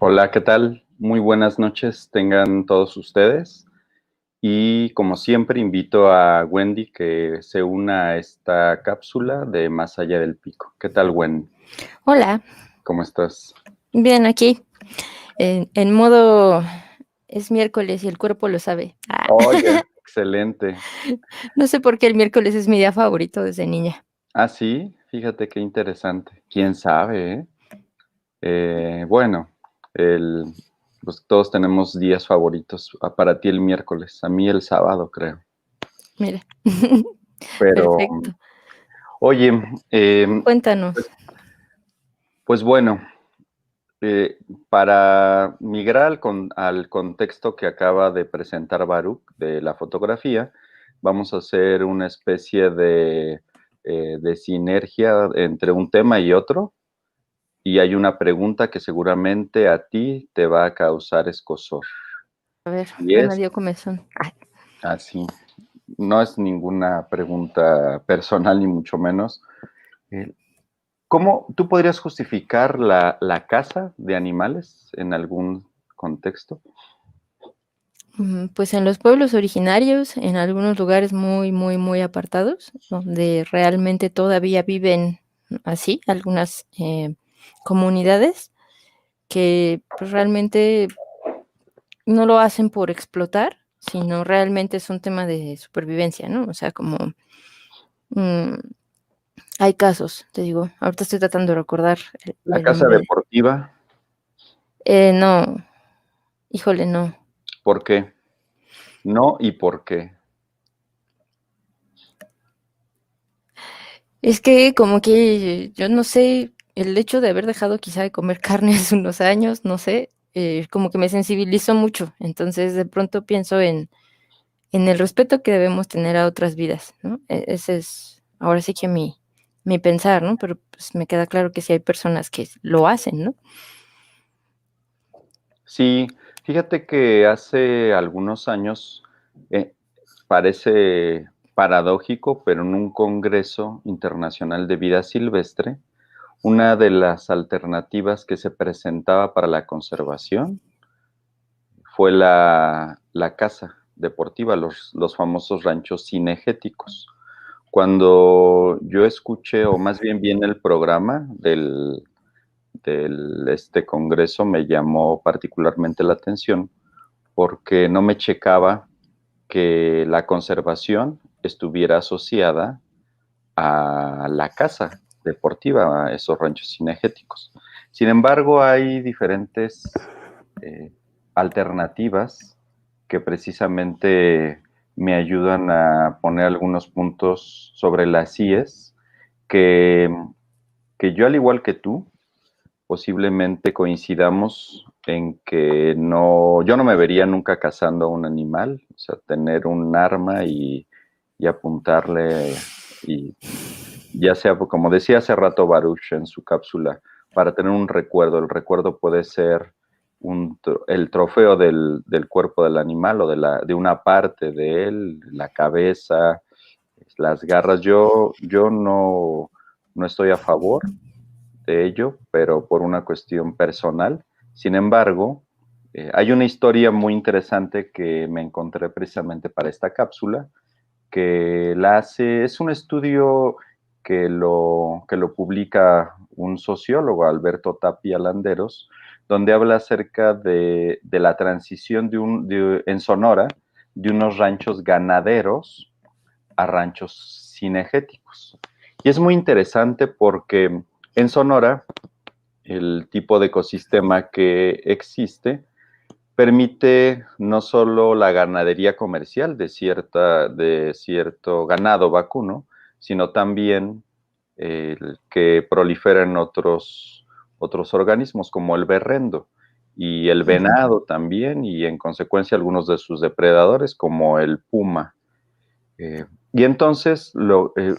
Hola, ¿qué tal? Muy buenas noches tengan todos ustedes. Y como siempre, invito a Wendy que se una a esta cápsula de Más allá del pico. ¿Qué tal, Wendy? Hola, ¿Cómo estás? bien aquí, en modo es miércoles y el cuerpo lo sabe. Oye, excelente. No sé por qué el miércoles es mi día favorito desde niña. Ah, sí, fíjate qué interesante. ¿Quién sabe, eh? Bueno, el, pues todos tenemos días favoritos. Para ti el miércoles, a mí el sábado, creo. Mira, Pero, perfecto. oye, Cuéntanos. pues bueno. Eh, para migrar al contexto que acaba de presentar Baruch de la fotografía, vamos a hacer una especie de sinergia entre un tema y otro, y hay una pregunta que seguramente a ti te va a causar escozor. A ver, Y ya me es dio comezón. así, no es ninguna pregunta personal ni mucho menos. Eh, ¿Cómo tú podrías justificar la caza de animales en algún contexto? Pues en los pueblos originarios, en algunos lugares muy, muy, muy apartados, donde realmente todavía viven así algunas comunidades que pues, realmente no lo hacen por explotar, sino realmente es un tema de supervivencia, ¿no? O sea, como mm, hay casos, te digo, ahorita estoy tratando de recordar La el casa nombre. deportiva, No, híjole, no. ¿por qué? No y por qué. Es que como que yo no sé, el hecho de haber dejado quizá de comer carne hace unos años, no sé, como que me sensibilizó mucho. Entonces, de pronto pienso en el respeto que debemos tener a otras vidas, ¿no? Ese es ahora sí que mi pensar, ¿no? Pero, pues, me queda claro que sí hay personas que lo hacen, ¿no? Sí, fíjate que hace algunos años, eh, parece paradójico, pero en un congreso internacional de vida silvestre, una de las alternativas que se presentaba para la conservación fue la caza deportiva, los famosos ranchos cinegéticos. Cuando yo escuché, o más bien vi en el programa este congreso, me llamó particularmente la atención porque no me checaba que la conservación estuviera asociada a la caza deportiva, a esos ranchos cinegéticos. Sin embargo, hay diferentes eh, alternativas que precisamente me ayudan a poner algunos puntos sobre las IES que, que yo, al igual que tú, posiblemente coincidamos en que no, yo no me vería nunca cazando a un animal, o sea, tener un arma y apuntarle, y ya sea, como decía hace rato Baruch en su cápsula, para tener un recuerdo. El recuerdo puede ser el trofeo del cuerpo del animal o de una parte de él, la cabeza, las garras. Yo no estoy a favor de ello, pero por una cuestión personal. Sin embargo, hay una historia muy interesante que me encontré precisamente para esta cápsula, que la hace, es un estudio que lo publica un sociólogo, Alberto Tapia Landeros, donde habla acerca de la transición en Sonora, de unos ranchos ganaderos a ranchos cinegéticos. Y es muy interesante porque en Sonora el tipo de ecosistema que existe permite no solo la ganadería comercial de cierto ganado vacuno, sino también el que proliferan otros organismos como el berrendo y el Ujú. venado también, y en consecuencia algunos de sus depredadores como el puma. Y entonces,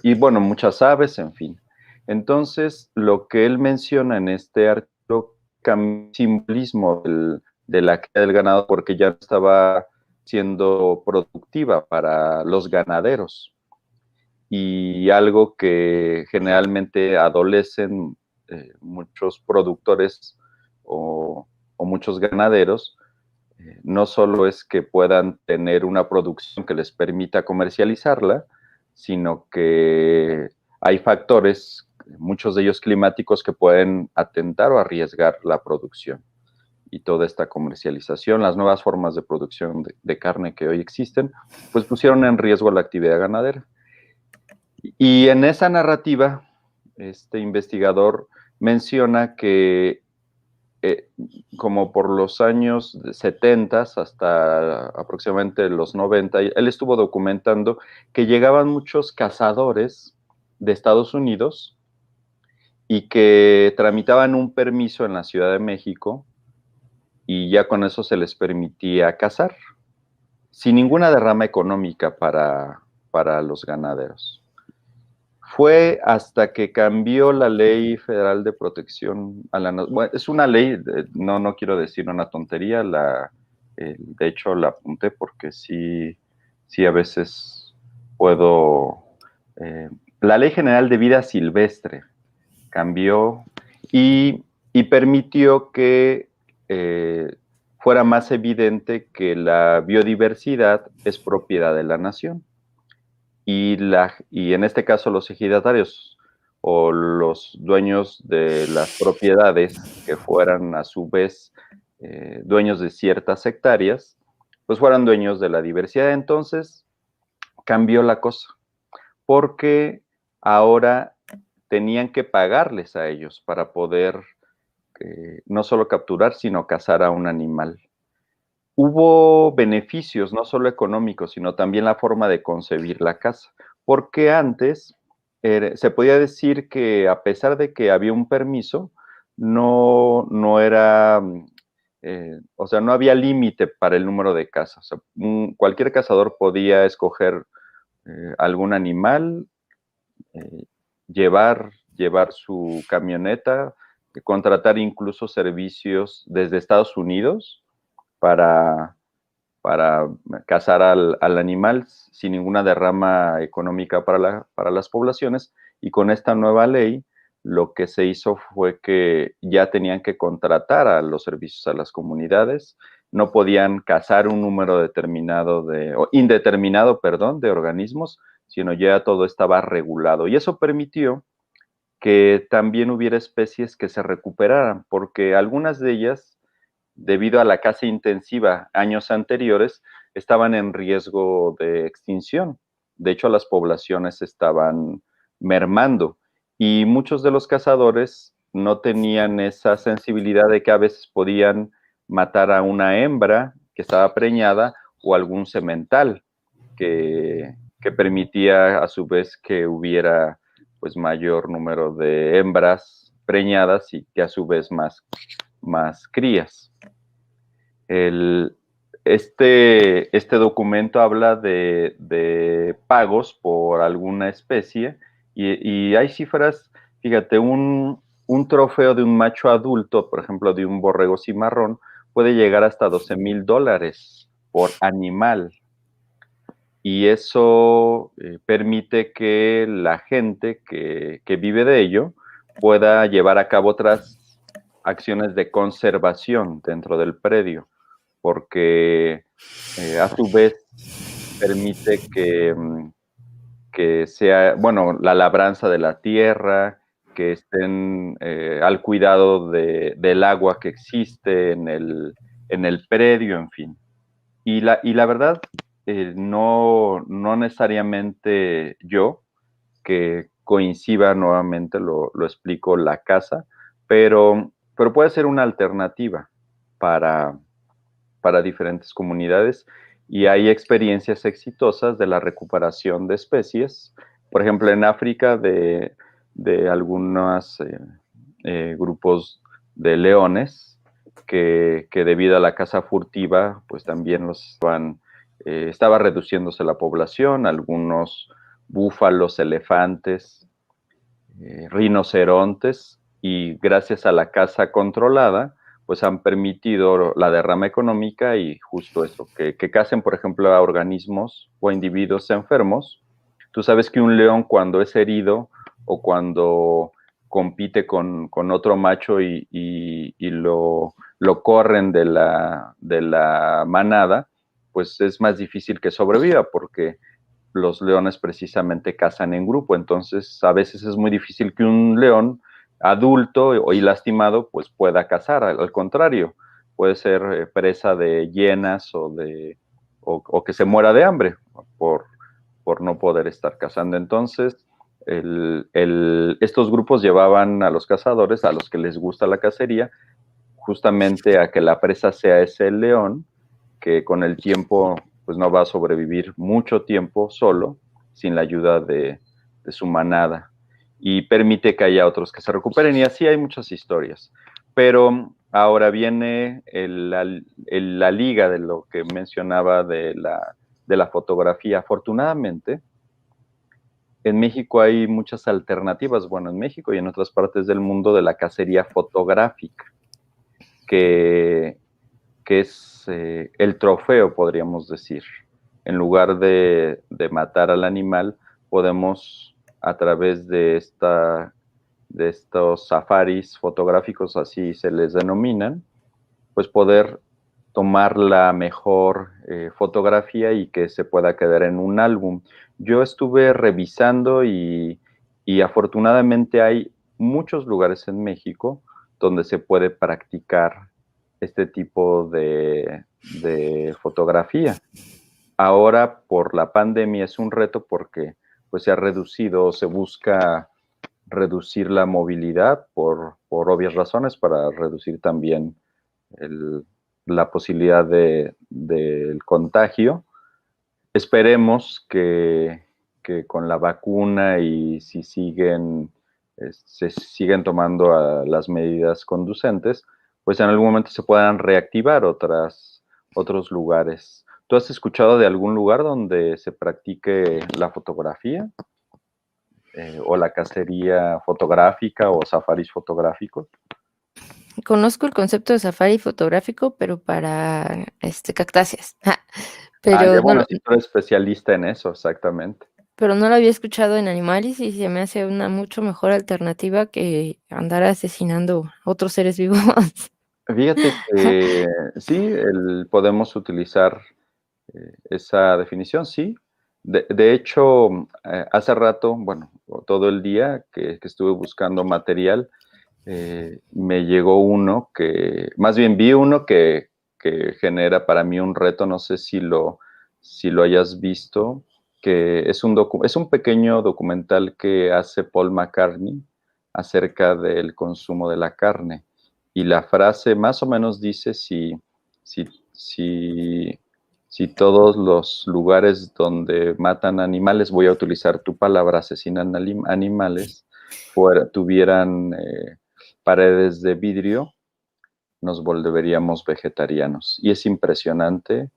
y bueno, muchas aves, en fin. Entonces, lo que él menciona en este artículo, simbolismo de la cría del ganado, porque ya no estaba siendo productiva para los ganaderos. Y algo que generalmente adolecen muchos productores o o muchos ganaderos, no solo es que puedan tener una producción que les permita comercializarla, sino que hay factores, muchos de ellos climáticos, que pueden atentar o arriesgar la producción y toda esta comercialización. Las nuevas formas de producción de carne que hoy existen, pues pusieron en riesgo la actividad ganadera. Y en esa narrativa, este investigador menciona que como por los años 70 hasta aproximadamente los 90, él estuvo documentando que llegaban muchos cazadores de Estados Unidos y que tramitaban un permiso en la Ciudad de México y ya con eso se les permitía cazar, sin ninguna derrama económica para los ganaderos. Fue hasta que cambió la Ley Federal de Protección a la... Bueno, es una ley, no quiero decir una tontería, de hecho la apunté porque sí a veces puedo... la Ley General de Vida Silvestre cambió y permitió que fuera más evidente que la biodiversidad es propiedad de la nación. Y en este caso los ejidatarios o los dueños de las propiedades que fueran a su vez dueños de ciertas hectáreas, pues fueran dueños de la diversidad. Entonces cambió la cosa, porque ahora tenían que pagarles a ellos para poder no solo capturar, sino cazar a un animal. Hubo beneficios, no solo económicos, sino también la forma de concebir la caza, porque antes se podía decir que a pesar de que había un permiso, no era, o sea, no había límite para el número de cazas. O sea, cualquier cazador podía escoger algún animal, eh, llevar su camioneta, contratar incluso servicios desde Estados Unidos para cazar al animal sin ninguna derrama económica para las poblaciones. Y con esta nueva ley, lo que se hizo fue que ya tenían que contratar a los servicios a las comunidades, no podían cazar un número determinado indeterminado, perdón, de organismos, sino ya todo estaba regulado. Y eso permitió que también hubiera especies que se recuperaran, porque algunas de ellas, debido a la caza intensiva años anteriores, estaban en riesgo de extinción. De hecho, las poblaciones estaban mermando y muchos de los cazadores no tenían esa sensibilidad de que a veces podían matar a una hembra que estaba preñada o algún semental que permitía a su vez que hubiera pues mayor número de hembras preñadas y que a su vez más crías. Este documento habla de pagos por alguna especie y hay cifras, fíjate, un trofeo de un macho adulto, por ejemplo, de un borrego cimarrón, puede llegar hasta $12,000 por animal. Y eso permite que la gente que vive de ello pueda llevar a cabo otras acciones de conservación dentro del predio, porque a su vez permite que sea, bueno, la labranza de la tierra, que estén al cuidado del agua que existe en el predio, en fin. Y la verdad, no necesariamente yo, que coincida nuevamente, lo explico, la caza, pero puede ser una alternativa para diferentes comunidades y hay experiencias exitosas de la recuperación de especies. Por ejemplo, en África de algunos grupos de leones que debido a la caza furtiva, pues también estaba reduciéndose la población, algunos búfalos, elefantes, rinocerontes, y gracias a la caza controlada, pues han permitido la derrama económica y justo eso, que cacen, por ejemplo, a organismos o a individuos enfermos. Tú sabes que un león cuando es herido o cuando compite con otro macho y lo lo corren de la manada, pues es más difícil que sobreviva porque los leones precisamente cazan en grupo, entonces a veces es muy difícil que un león adulto y lastimado pues pueda cazar, al contrario, puede ser presa de hienas o que se muera de hambre por no poder estar cazando. Entonces, estos grupos llevaban a los cazadores, a los que les gusta la cacería, justamente a que la presa sea ese león, que con el tiempo pues no va a sobrevivir mucho tiempo solo, sin la ayuda de su manada, y permite que haya otros que se recuperen, y así hay muchas historias. Pero ahora viene la liga de lo que mencionaba de la fotografía. Afortunadamente, en México hay muchas alternativas, bueno, en México y en otras partes del mundo, de la cacería fotográfica, que es el trofeo, podríamos decir. En lugar de matar al animal, podemos, a través de estos safaris fotográficos, así se les denominan, pues poder tomar la mejor fotografía y que se pueda quedar en un álbum. Yo estuve revisando y afortunadamente hay muchos lugares en México donde se puede practicar este tipo de fotografía. Ahora, por la pandemia, es un reto porque pues, se ha reducido, se busca reducir la movilidad por obvias razones, para reducir también la posibilidad del contagio. Esperemos que con la vacuna y si se siguen tomando las medidas conducentes, pues en algún momento se puedan reactivar otros lugares. ¿Tú has escuchado de algún lugar donde se practique la fotografía o la cacería fotográfica o safaris fotográficos? Conozco el concepto de safari fotográfico, pero para, cactáceas. Ah, ya, Pero no bueno, lo sí, tú eres especialista en eso, exactamente. pero no lo había escuchado en animales y se me hace una mucho mejor alternativa que andar asesinando otros seres vivos. Fíjate que sí, podemos utilizar esa definición, sí. De hecho, hace rato, bueno, todo el día que estuve buscando material, me llegó uno más bien vi uno que genera para mí un reto, no sé si lo hayas visto, que es un pequeño documental que hace Paul McCartney acerca del consumo de la carne. Y la frase más o menos dice, si, si, si todos los lugares donde matan animales, voy a utilizar tu palabra, asesinan animales, tuvieran paredes de vidrio, nos volveríamos vegetarianos. Y es impresionante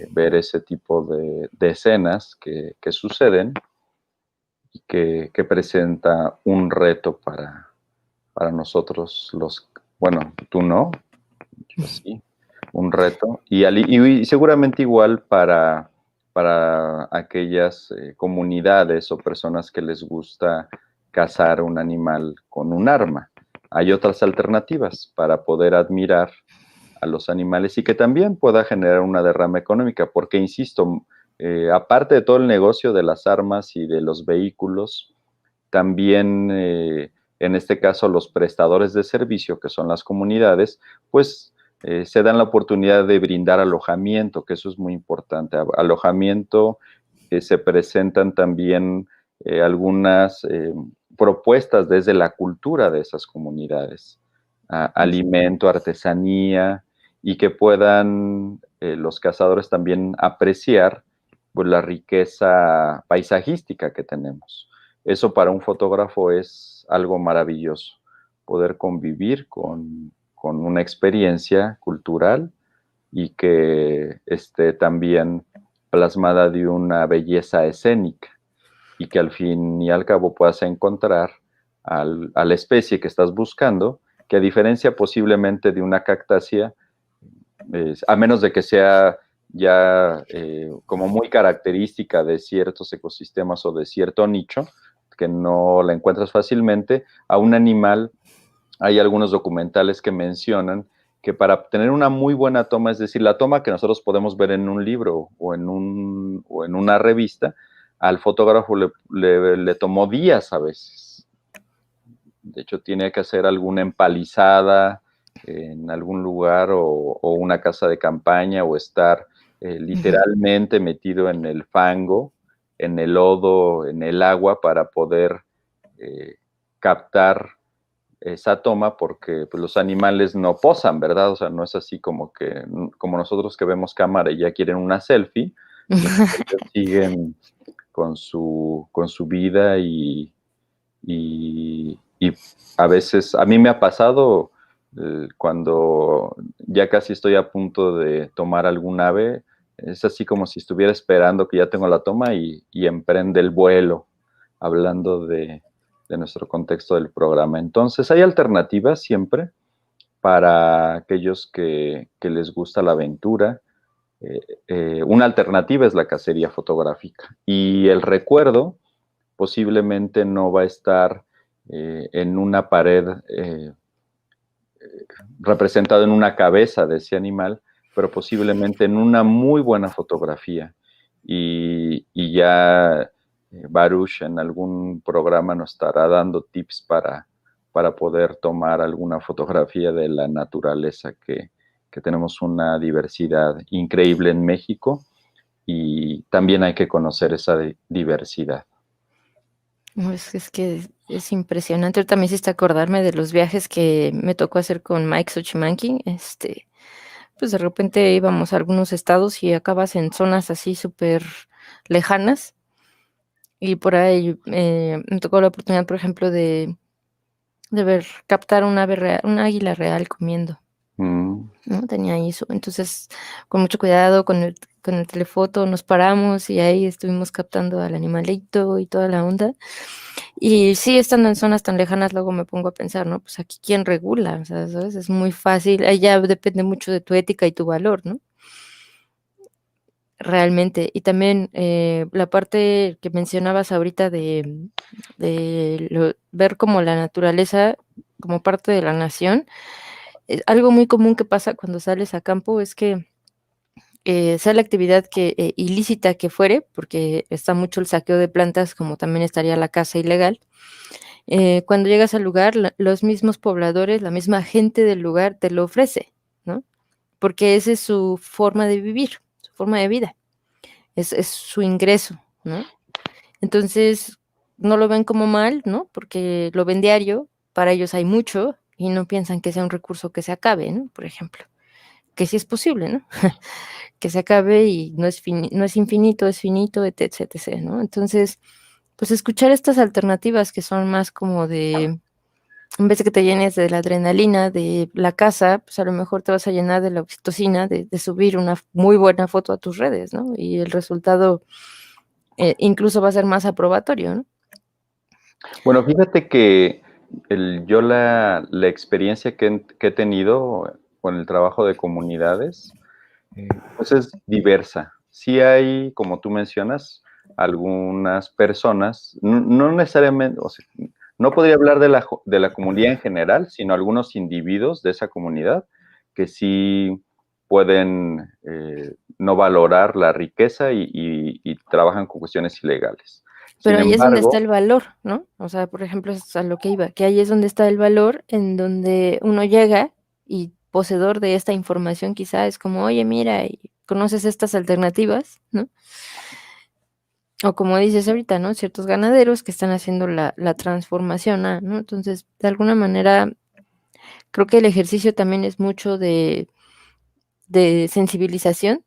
ver ese tipo de escenas que suceden y que presenta un reto para nosotros bueno, tú no, yo sí, un reto. Y seguramente igual para aquellas comunidades o personas que les gusta cazar un animal con un arma. Hay otras alternativas para poder admirar a los animales y que también pueda generar una derrama económica, porque, insisto, aparte de todo el negocio de las armas y de los vehículos, también en este caso los prestadores de servicio, que son las comunidades, pues se dan la oportunidad de brindar alojamiento, que eso es muy importante. Alojamiento, se presentan también algunas propuestas desde la cultura de esas comunidades, alimento, artesanía, y que puedan los cazadores también apreciar pues, la riqueza paisajística que tenemos. Eso para un fotógrafo es algo maravilloso, poder convivir con una experiencia cultural y que esté también plasmada de una belleza escénica y que al fin y al cabo puedas encontrar a la especie que estás buscando, que a diferencia posiblemente de una cactácea, a menos de que sea ya como muy característica de ciertos ecosistemas o de cierto nicho, que no la encuentras fácilmente, a un animal hay algunos documentales que mencionan que para tener una muy buena toma, es decir, la toma que nosotros podemos ver en un libro o en una revista, al fotógrafo le tomó días a veces. De hecho, tiene que hacer alguna empalizada en algún lugar o una casa de campaña o estar Ujú. literalmente metido en el fango, en el lodo, en el agua para poder captar esa toma porque pues, los animales no posan, ¿verdad? O sea, no es así como que, como nosotros que vemos cámara y ya quieren una selfie, sino que ellos siguen con su vida y a veces, a mí me ha pasado cuando ya casi estoy a punto de tomar algún ave, es así como si estuviera esperando que ya tengo la toma y emprende el vuelo, hablando de nuestro contexto del programa. Entonces, hay alternativas siempre para aquellos que les gusta la aventura. Una alternativa es la cacería fotográfica y el recuerdo posiblemente no va a estar en una pared representado en una cabeza de ese animal, pero posiblemente en una muy buena fotografía. Y ya Baruch en algún programa nos estará dando tips para poder tomar alguna fotografía de la naturaleza, que tenemos una diversidad increíble en México y también hay que conocer esa diversidad. No, es que es impresionante. Ahorita me hiciste acordarme de los viajes que me tocó hacer con Mike Xochimanqui. Pues de repente íbamos a algunos estados y acabas en zonas así súper lejanas. Y por ahí me tocó la oportunidad, por ejemplo, de ver, captar un ave real, un águila real comiendo. Mm. ¿No? Tenía eso. Entonces, con mucho cuidado con el telefoto nos paramos y ahí estuvimos captando al animalito y toda la onda. Y sí, estando en zonas tan lejanas, luego me pongo a pensar, ¿no? Pues aquí quién regula, o sea, ¿sabes? Es muy fácil, ahí ya depende mucho de tu ética y tu valor, ¿no? Realmente. Y también la parte que mencionabas ahorita de ver como la naturaleza como parte de la nación, algo muy común que pasa cuando sales a campo es que sea la actividad que, ilícita que fuere, porque está mucho el saqueo de plantas, como también estaría la caza ilegal. Cuando llegas al lugar, los mismos pobladores, la misma gente del lugar te lo ofrece, ¿no? Porque esa es su forma de vivir, su forma de vida, es su ingreso, ¿no? Entonces, no lo ven como mal, ¿no? Porque lo ven diario, para ellos hay mucho y no piensan que sea un recurso que se acabe, ¿no? Por ejemplo, que sí es posible, ¿no? Que se acabe y no es infinito, es finito, etc, ¿no? Entonces, pues escuchar estas alternativas que son más como de, en vez de que te llenes de la adrenalina de la casa, pues a lo mejor te vas a llenar de la oxitocina de subir una muy buena foto a tus redes, ¿no? Y el resultado incluso va a ser más aprobatorio, ¿no? Bueno, fíjate que yo la experiencia que he tenido con el trabajo de comunidades, pues es diversa. Sí hay, como tú mencionas, algunas personas, no necesariamente, o sea, no podría hablar de la comunidad en general, sino algunos individuos de esa comunidad que sí pueden no valorar la riqueza y trabajan con cuestiones ilegales. Sin Pero ahí es donde está embargo, el valor, ¿no? O sea, por ejemplo, es a lo que iba, que ahí es donde está el valor en donde uno llega y poseedor de esta información quizá es como, oye, mira, y conoces estas alternativas, ¿no? O como dices ahorita, ¿no? Ciertos ganaderos que están haciendo la transformación, ¿no? Entonces, de alguna manera, creo que el ejercicio también es mucho de sensibilización,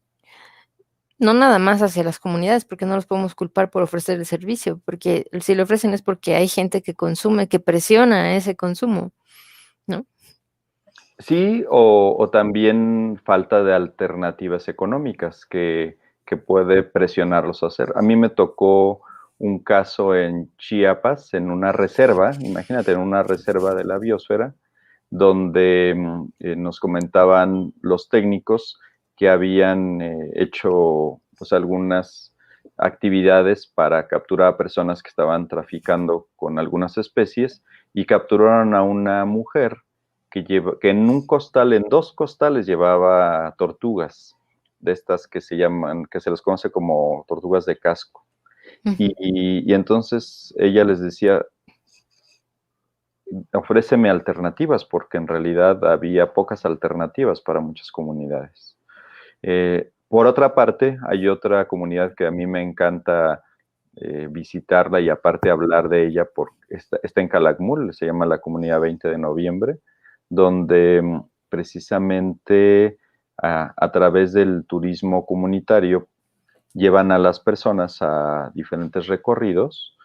no nada más hacia las comunidades, porque no los podemos culpar por ofrecer el servicio, porque si lo ofrecen es porque hay gente que consume, que presiona ese consumo, ¿no? sí, o también falta de alternativas económicas que puede presionarlos a hacer. A mí me tocó un caso en Chiapas, en una reserva, imagínate, en una reserva de la biosfera, donde nos comentaban los técnicos que habían hecho pues, algunas actividades para capturar a personas que estaban traficando con algunas especies y capturaron a una mujer que en un costal, en 2 costales llevaba tortugas, de estas que se llaman, que se les conoce como tortugas de casco. Ujú. Y entonces ella les decía, ofréceme alternativas, porque en realidad había pocas alternativas para muchas comunidades. Por otra parte, hay otra comunidad que a mí me encanta visitarla y aparte hablar de ella, porque está en Calakmul, se llama la comunidad 20 de noviembre, donde precisamente a través del turismo comunitario llevan a las personas a diferentes recorridos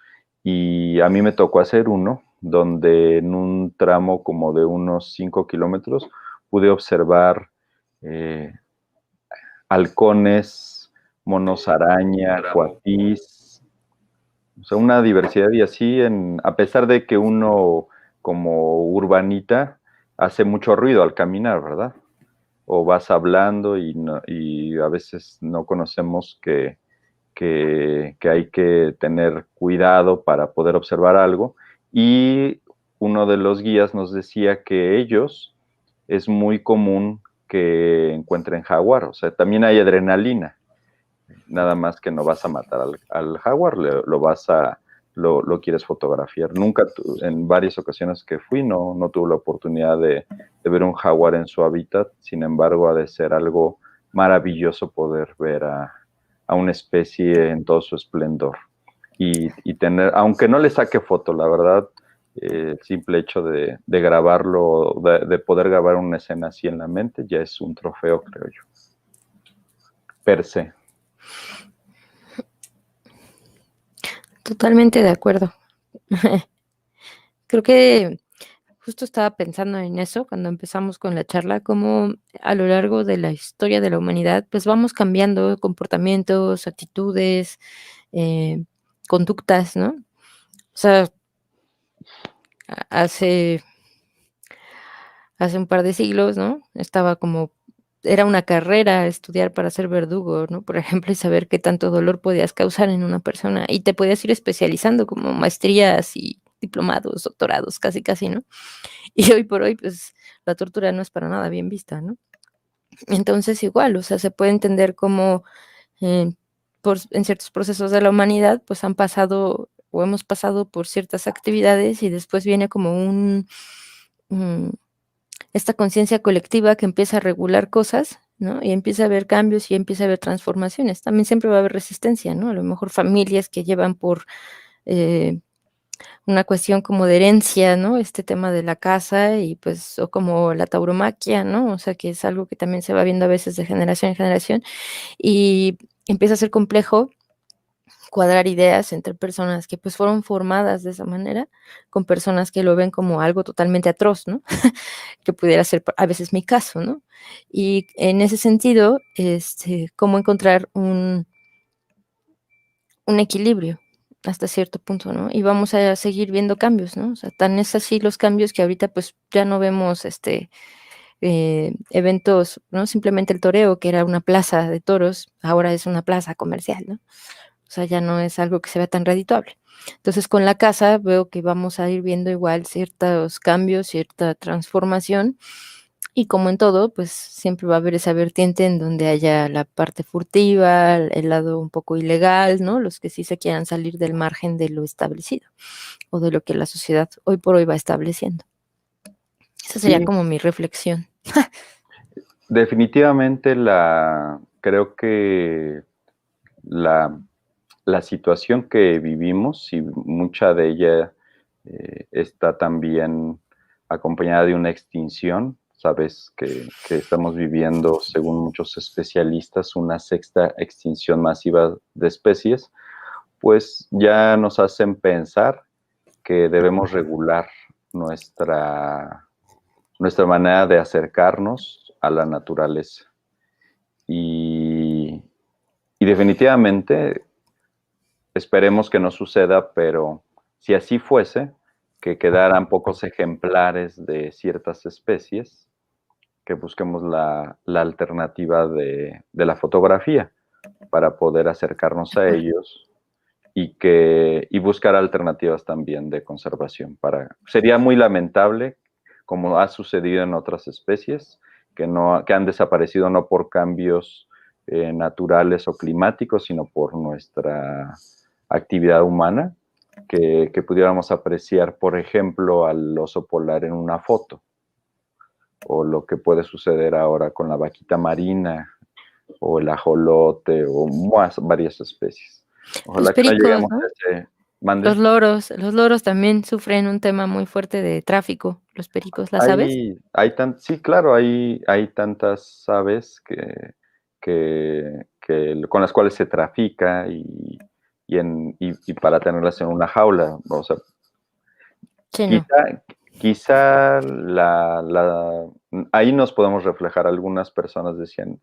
y a mí me tocó hacer uno donde en un tramo como de unos 5 kilómetros pude observar eh, halcones, monos araña, cuatís, o sea, una diversidad y así, a pesar de que uno como urbanita hace mucho ruido al caminar, ¿verdad? O vas hablando y a veces no conocemos que hay que tener cuidado para poder observar algo. Y uno de los guías nos decía que ellos es muy común que encuentren jaguar, o sea, también hay adrenalina, nada más que no vas a matar al jaguar, lo quieres fotografiar. Nunca, en varias ocasiones que fui, no tuve la oportunidad de ver un jaguar en su hábitat, sin embargo, ha de ser algo maravilloso poder ver a una especie en todo su esplendor. Y tener, aunque no le saque foto, la verdad, el simple hecho de grabarlo, de poder grabar una escena así en la mente, ya es un trofeo, creo yo, per se. Totalmente de acuerdo. Creo que justo estaba pensando en eso cuando empezamos con la charla, cómo a lo largo de la historia de la humanidad, pues vamos cambiando comportamientos, actitudes, eh, conductas, ¿no? O sea, hace un par de siglos, ¿no? Estaba como era una carrera estudiar para ser verdugo, ¿no? Por ejemplo, y saber qué tanto dolor podías causar en una persona, y te podías ir especializando como maestrías y diplomados, doctorados, casi, casi, ¿no? Y hoy por hoy, pues, la tortura no es para nada bien vista, ¿no? Entonces, igual, o sea, se puede entender como, eh, en ciertos procesos de la humanidad, pues, han pasado o hemos pasado por ciertas actividades y después viene como mm, esta conciencia colectiva que empieza a regular cosas, ¿no? Y empieza a haber cambios y empieza a haber transformaciones. También siempre va a haber resistencia, ¿no? A lo mejor familias que llevan por, eh, una cuestión como de herencia, ¿no? Este tema de la casa y, pues, o como la tauromaquia, ¿no? O sea, que es algo que también se va viendo a veces de generación en generación, y empieza a ser complejo cuadrar ideas entre personas que, pues, fueron formadas de esa manera, con personas que lo ven como algo totalmente atroz, ¿no? Que pudiera ser a veces mi caso, ¿no? Y en ese sentido, cómo encontrar un equilibrio hasta cierto punto, ¿no? Y vamos a seguir viendo cambios, ¿no? O sea, tan es así los cambios que ahorita, pues, ya no vemos, eventos, ¿no? Simplemente el toreo, que era una plaza de toros, ahora es una plaza comercial, ¿no? O sea, ya no es algo que se vea tan redituable. Entonces, con la casa veo que vamos a ir viendo igual ciertos cambios, cierta transformación, y como en todo, pues, siempre va a haber esa vertiente en donde haya la parte furtiva, el lado un poco ilegal, ¿no? Los que sí se quieran salir del margen de lo establecido, o de lo que la sociedad hoy por hoy va estableciendo. Esa sería Sí, como mi reflexión. definitivamente creo que la, la situación que vivimos, y mucha de ella está también acompañada de una extinción, sabes que estamos viviendo, según muchos especialistas, una sexta extinción masiva de especies, pues ya nos hacen pensar que debemos regular nuestra manera de acercarnos a la naturaleza. Y, y definitivamente esperemos que no suceda, pero si así fuese, que quedaran pocos ejemplares de ciertas especies, que busquemos la alternativa de la fotografía para poder acercarnos De a acuerdo. ellos y buscar alternativas también de conservación. Sería muy lamentable, como ha sucedido en otras especies, que han desaparecido no por cambios naturales o climáticos, sino por nuestra actividad humana, que pudiéramos apreciar, por ejemplo, al oso polar en una foto, o lo que puede suceder ahora con la vaquita marina, o el ajolote, o varias especies. Los Ojalá que no pericos, lleguemos ¿no? a ese... ¿Mande? Los loros también sufren un tema muy fuerte de tráfico. Los pericos, ¿las aves? Sí, claro, hay tantas aves con las cuales se trafica y para tenerlas en una jaula. O sea, Sí, no. quizá ahí nos podemos reflejar. Algunas personas decían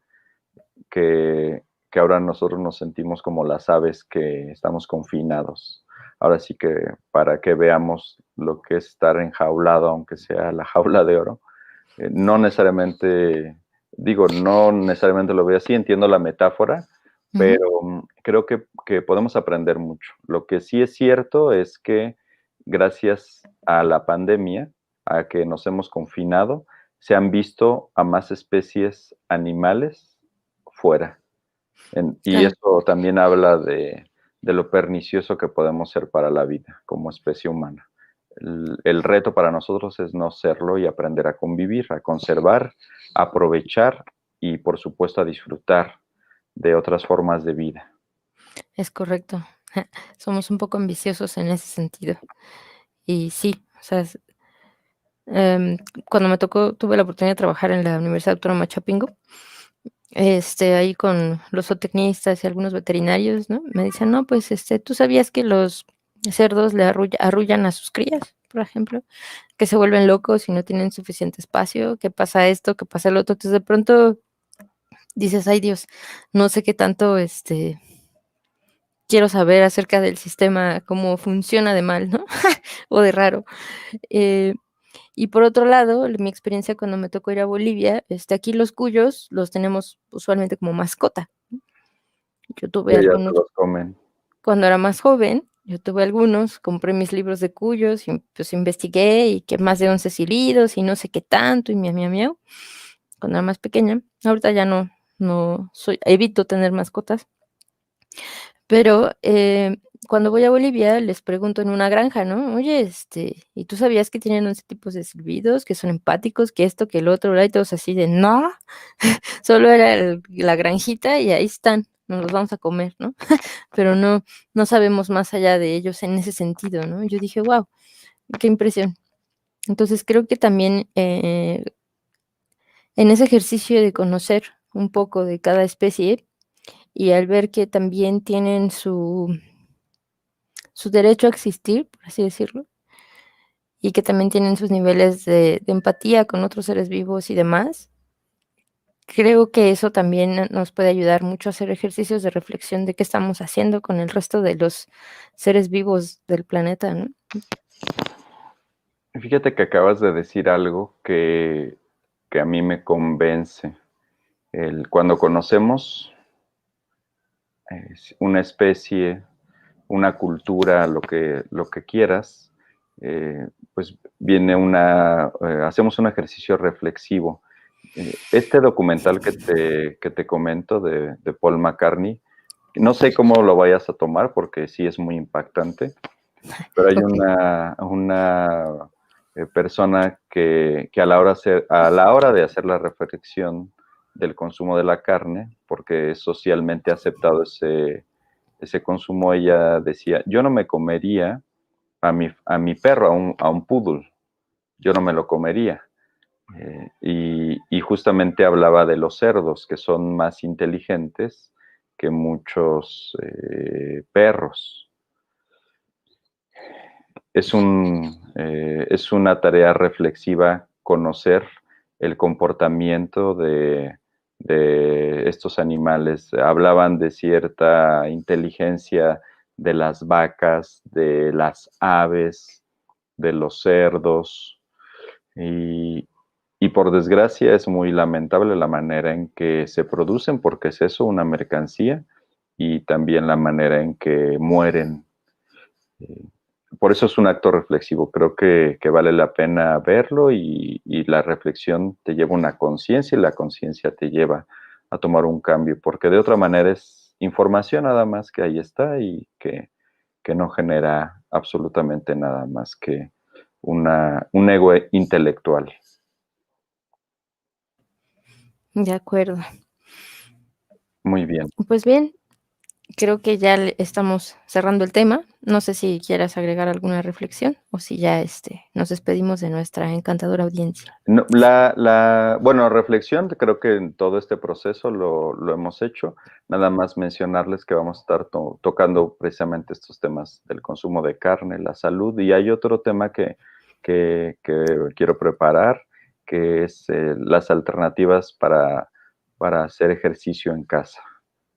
que ahora nosotros nos sentimos como las aves que estamos confinados. Ahora sí que para que veamos lo que es estar enjaulado, aunque sea la jaula de oro, no necesariamente, no necesariamente lo veo así, entiendo la metáfora, Ujú. pero creo que podemos aprender mucho. Lo que sí es cierto es que gracias a la pandemia, a que nos hemos confinado, se han visto a más especies animales fuera. Y Claro. eso también habla de lo pernicioso que podemos ser para la vida como especie humana. El reto para nosotros es no serlo y aprender a convivir, a conservar, a aprovechar y, por supuesto, a disfrutar de otras formas de vida. Es correcto. Somos un poco ambiciosos en ese sentido. Y sí, o sea, em, cuando tuve la oportunidad de trabajar en la Universidad Autónoma de Chapingo, ahí con los zootecnistas y algunos veterinarios, ¿no? Me dicen, no, pues, ¿tú sabías que los cerdos le arrullan a sus crías, por ejemplo? Que se vuelven locos y no tienen suficiente espacio, que pasa esto, que pasa el otro. Entonces, de pronto dices, ay Dios, no sé qué tanto, quiero saber acerca del sistema, cómo funciona de mal, ¿no? O de raro. Eh, y por otro lado, mi experiencia cuando me tocó ir a Bolivia, aquí los cuyos los tenemos usualmente como mascota. Yo Y tuve ellas se algunos los comen. cuando era más joven, yo tuve algunos, compré mis libros de cuyos y, pues, investigué y que más de 11 silbidos y no sé qué tanto y miau, miau, miau, cuando era más pequeña. Ahorita ya evito tener mascotas, pero, cuando voy a Bolivia les pregunto en una granja, ¿no? Oye, ¿y tú sabías que tienen 11 tipos de silbidos, que son empáticos, que esto, que el otro, ¿verdad? Y todos así de, no, solo era la granjita y ahí están, nos los vamos a comer, ¿no? Pero no sabemos más allá de ellos en ese sentido, ¿no? Yo dije: "Guau, qué impresión". Entonces, creo que también, en ese ejercicio de conocer un poco de cada especie, y al ver que también tienen su derecho a existir, por así decirlo, y que también tienen sus niveles de empatía con otros seres vivos y demás, creo que eso también nos puede ayudar mucho a hacer ejercicios de reflexión de qué estamos haciendo con el resto de los seres vivos del planeta, ¿no? Fíjate que acabas de decir algo que a mí me convence. Cuando conocemos una especie, una cultura, lo que quieras, pues viene hacemos un ejercicio reflexivo. Este documental que te comento de Paul McCartney, no sé cómo lo vayas a tomar porque sí es muy impactante, pero hay Okey. una persona que a la hora de hacer la reflexión del consumo de la carne, porque es socialmente aceptado ese consumo, ella decía, yo no me comería a mi perro, a un poodle, yo no me lo comería. Y justamente hablaba de los cerdos, que son más inteligentes que muchos perros. Es una tarea reflexiva conocer el comportamiento de estos animales. Hablaban de cierta inteligencia de las vacas, de las aves, de los cerdos, y, y por desgracia es muy lamentable la manera en que se producen, porque es eso, una mercancía, y también la manera en que mueren. por eso es un acto reflexivo. Creo que vale la pena verlo y la reflexión te lleva a una conciencia y la conciencia te lleva a tomar un cambio, porque de otra manera es información nada más que ahí está y que no genera absolutamente nada más que un ego intelectual. De acuerdo. Muy bien. Pues bien, creo que ya estamos cerrando el tema. No sé si quieras agregar alguna reflexión o si ya nos despedimos de nuestra encantadora audiencia. No, bueno, reflexión, creo que en todo este proceso lo hemos hecho. Nada más mencionarles que vamos a estar tocando precisamente estos temas del consumo de carne, la salud, y hay otro tema que quiero preparar, que es las alternativas para hacer ejercicio en casa.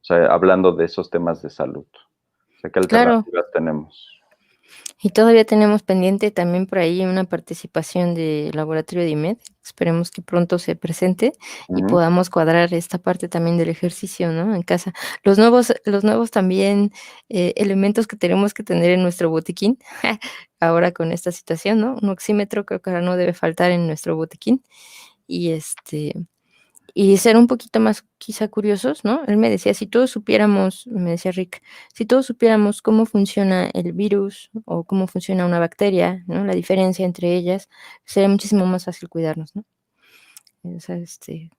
O sea, hablando de esos temas de salud. O sea, ¿qué Claro, alternativas tenemos? y todavía tenemos pendiente también por ahí una participación del laboratorio de IMED. Esperemos que pronto se presente y Ujú, podamos cuadrar esta parte también del ejercicio, ¿no? En casa. Los nuevos también elementos que tenemos que tener en nuestro botiquín, ahora con esta situación, ¿no? Un oxímetro creo que ahora no debe faltar en nuestro botiquín. Y y ser un poquito más quizá curiosos, ¿no? Él me decía, si todos supiéramos, me decía Rick, si todos supiéramos cómo funciona el virus o cómo funciona una bacteria, ¿no? La diferencia entre ellas, sería muchísimo más fácil cuidarnos, ¿no? O sea,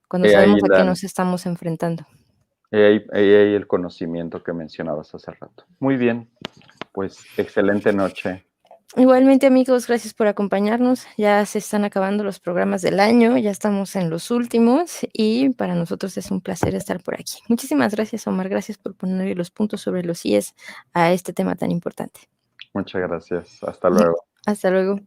cuando ahí sabemos a qué nos estamos enfrentando. Ahí el conocimiento que mencionabas hace rato. Muy bien, pues excelente noche. Igualmente, amigos, gracias por acompañarnos. Ya se están acabando los programas del año, ya estamos en los últimos y para nosotros es un placer estar por aquí. Muchísimas gracias, Omar. Gracias por poner los puntos sobre los íes a este tema tan importante. Muchas gracias. Hasta luego. Hasta luego.